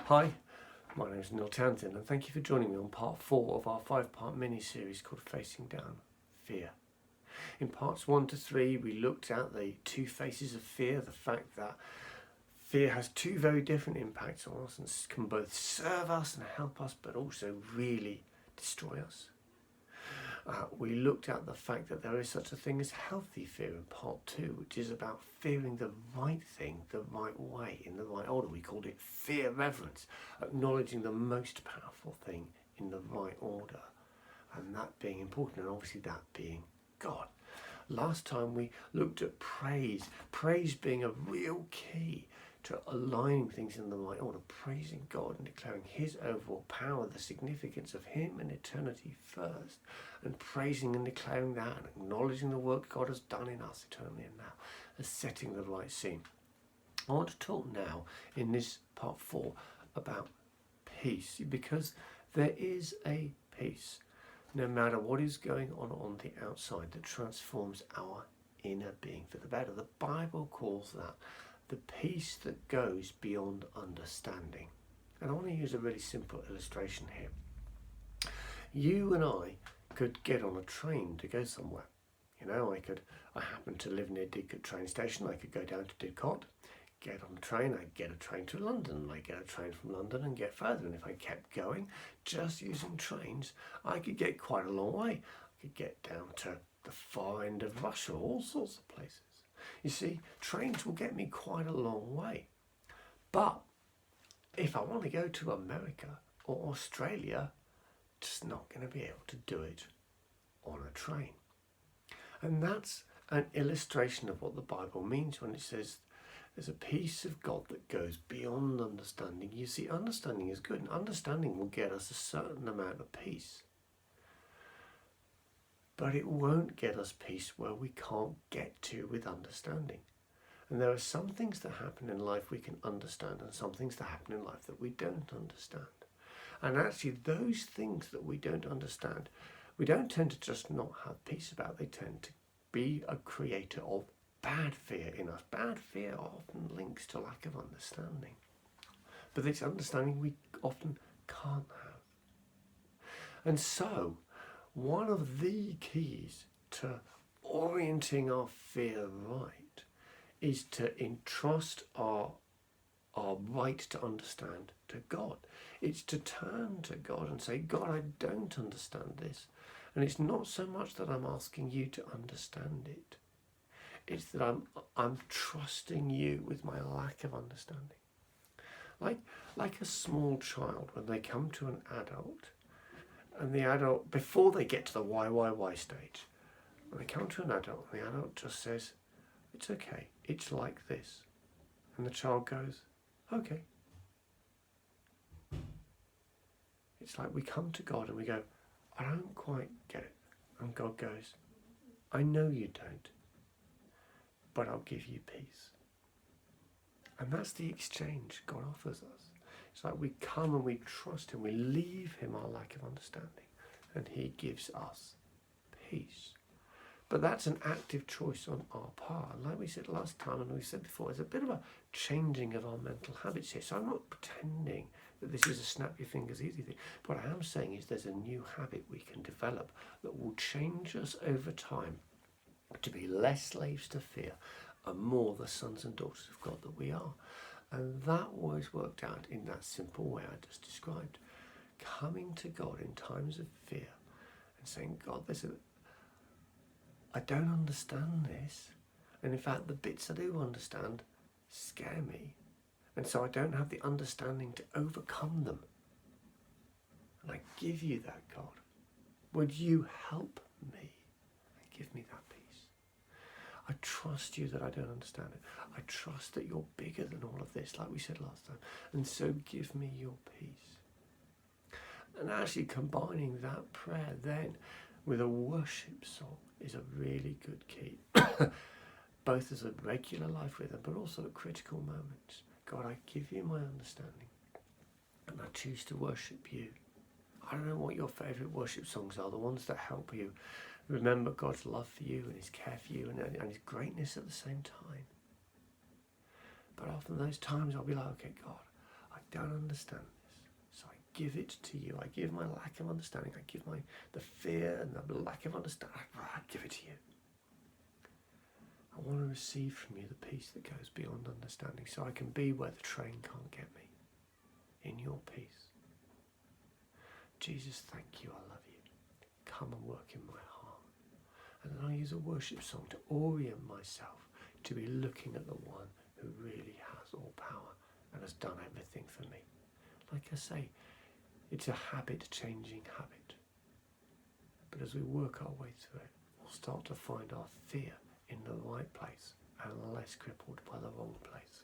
Hi, my name is Neil Townsend and thank you for joining me on part 4 of our 5-part mini-series called Facing Down Fear. In parts 1 to 3 we looked at the two faces of fear, the fact that fear has two very different impacts on us and can both serve us and help us but also really destroy us. We looked at the fact that there is such a thing as healthy fear in part 2, which is about fearing the right thing the right way, in the right order. We called it fear reverence, acknowledging the most powerful thing in the right order, and that being important, and obviously that being God. Last time we looked at praise being a real key to aligning things in the right order, praising God and declaring His overall power, the significance of Him and eternity first, and praising and declaring that and acknowledging the work God has done in us eternally and now as setting the right scene. I want to talk now in this part 4 about peace, because there is a peace no matter what is going on the outside that transforms our inner being for the better. The Bible calls that the peace that goes beyond understanding. And I want to use a really simple illustration here. You and I could get on a train to go somewhere. You know, I happen to live near Didcot train station. I could go down to Didcot, get on a train, I'd get a train to London, I'd get a train from London and get further. And if I kept going, just using trains, I could get quite a long way. I could get down to the far end of Russia, all sorts of places. You see, trains will get me quite a long way. But if I want to go to America or Australia, just not going to be able to do it on a train. And that's an illustration of what the Bible means when it says there's a peace of God that goes beyond understanding. You see, understanding is good, and understanding will get us a certain amount of peace. But it won't get us peace where we can't get to with understanding. And there are some things that happen in life we can understand, and some things that happen in life that we don't understand. And actually, those things that we don't understand, we don't tend to just not have peace about. They tend to be a creator of bad fear in us. Bad fear often links to lack of understanding. But it's understanding we often can't have. And so, one of the keys to orienting our fear right is to entrust our right to understand to God. It's to turn to God and say, God, I don't understand this. And it's not so much that I'm asking you to understand it. It's that I'm trusting you with my lack of understanding. Like a small child, when they come to an adult, and the adult, before they get to the why stage, when they come to an adult, the adult just says, it's okay, it's like this. And the child goes, okay. It's like we come to God and we go, I don't quite get it. And God goes, I know you don't, but I'll give you peace. And that's the exchange God offers us. It's like we come and we trust Him, we leave Him our lack of understanding, and He gives us peace. But that's an active choice on our part. And like we said last time, and we said before, it's a bit of a changing of our mental habits here. So I'm not pretending that this is a snap your fingers easy thing. What I am saying is there's a new habit we can develop that will change us over time to be less slaves to fear and more the sons and daughters of God that we are. And that always worked out in that simple way I just described. Coming to God in times of fear and saying, God, I don't understand this. And in fact, the bits I do understand scare me. And so I don't have the understanding to overcome them. And I give you that, God. Would you help me and give me that peace? I trust you that I don't understand it. I trust that you're bigger than all of this, like we said last time. And so give me your peace. And actually combining that prayer then with a worship song is a really good key. Both as a regular life rhythm, but also at critical moments. God, I give you my understanding, and I choose to worship you. I don't know what your favourite worship songs are, the ones that help you remember God's love for you and His care for you and His greatness at the same time. But often those times I'll be like, okay, God, I don't understand this. So I give it to you. I give my lack of understanding. I give the fear and the lack of understanding. I give it to you. I want to receive from you the peace that goes beyond understanding, so I can be where the train can't get me, in your peace. Jesus, thank you, I love you. Come and work in my heart. And then I use a worship song to orient myself to be looking at the one who really has all power and has done everything for me. Like I say, it's a habit-changing habit. But as we work our way through it, we'll start to find our fear in the right place and less crippled by the wrong place.